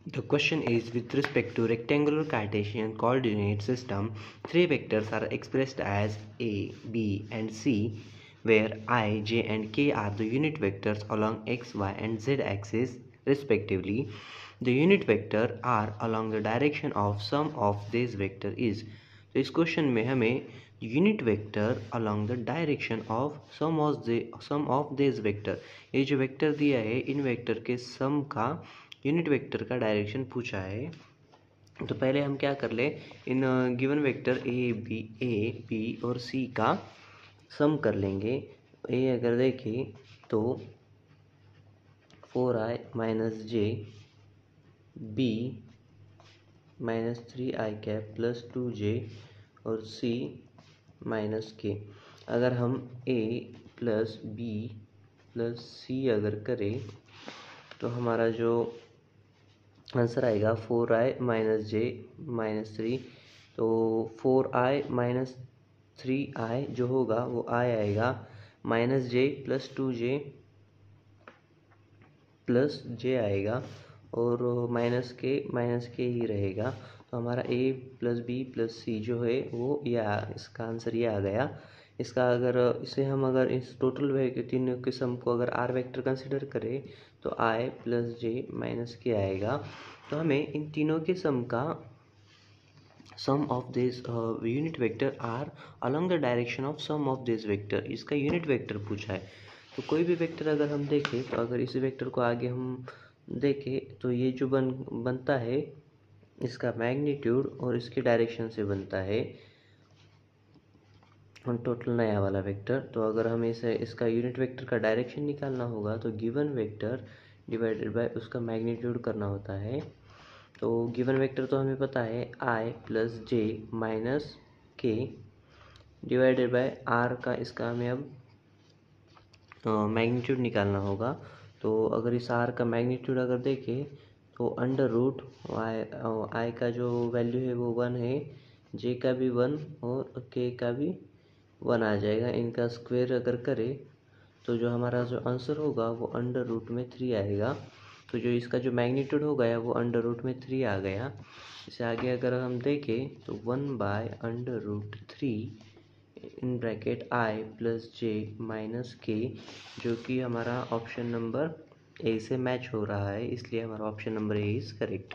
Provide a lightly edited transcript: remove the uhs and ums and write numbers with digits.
The question is, with respect to rectangular Cartesian coordinate system, three vectors are expressed as A, B and C, where I, J and K are the unit vectors along x, y and z axis respectively. The unit vector R along the direction of sum of these vector is. तो इस question में हमें unit vector along the direction of sum of this vector, ये जो vector दिया है इन vector के sum का यूनिट वेक्टर का डायरेक्शन पूछा है। तो पहले हम क्या कर ले, in given vector A B और सी का सम कर लेंगे। ए अगर देखें तो 4i minus j, b minus 3i cap plus 2j और c माइनस के। अगर हम a plus b plus c अगर करें तो हमारा जो आंसर आएगा 4i माइनस जे माइनस 3, तो 4i माइनस 3i जो होगा वो i आएगा, माइनस जे प्लस 2j प्लस j आएगा और माइनस के ही रहेगा। तो हमारा a प्लस बी प्लस सी जो है वो इसका आंसर ये आ गया। इसका अगर अगर इस टोटल वे के तीनों के सम को अगर r वेक्टर कंसिडर करें तो i प्लस जे माइनस के आएगा। तो हमें इन तीनों के सम का sum of this unit vector are along the direction of sum of this vector, इसका यूनिट वेक्टर पूछा है। तो कोई भी वेक्टर अगर हम देखें तो अगर इस वेक्टर को आगे हम देखें तो ये जो बनता है इसका मैग्नीट्यूड और इसके डायरेक्शन से बनता है टोटल नया वाला वेक्टर। तो अगर हमें इसका यूनिट वेक्टर का डायरेक्शन निकालना होगा तो गिवन वेक्टर डिवाइडेड बाय उसका मैग्नीट्यूड करना होता है। तो गिवन वेक्टर तो हमें पता है i प्लस जे माइनस के डिवाइडेड बाय r का, इसका हमें अब मैग्नीट्यूड निकालना होगा। तो अगर इस r का मैग्नीट्यूड अगर देखें तो अंडर रूट i का जो वैल्यू है वो 1 है, j का भी 1 और k का भी 1 आ जाएगा। इनका स्क्वायर अगर करें तो जो हमारा जो आंसर होगा वो अंडर रूट में 3 आएगा। तो जो इसका जो मैग्नीट्यूड हो गया वो अंडर रूट में 3 आ गया। इसे आगे अगर हम देखें तो 1/√3 in bracket i plus J minus के, जो कि हमारा ऑप्शन नंबर ए से मैच हो रहा है, इसलिए हमारा option number A is correct.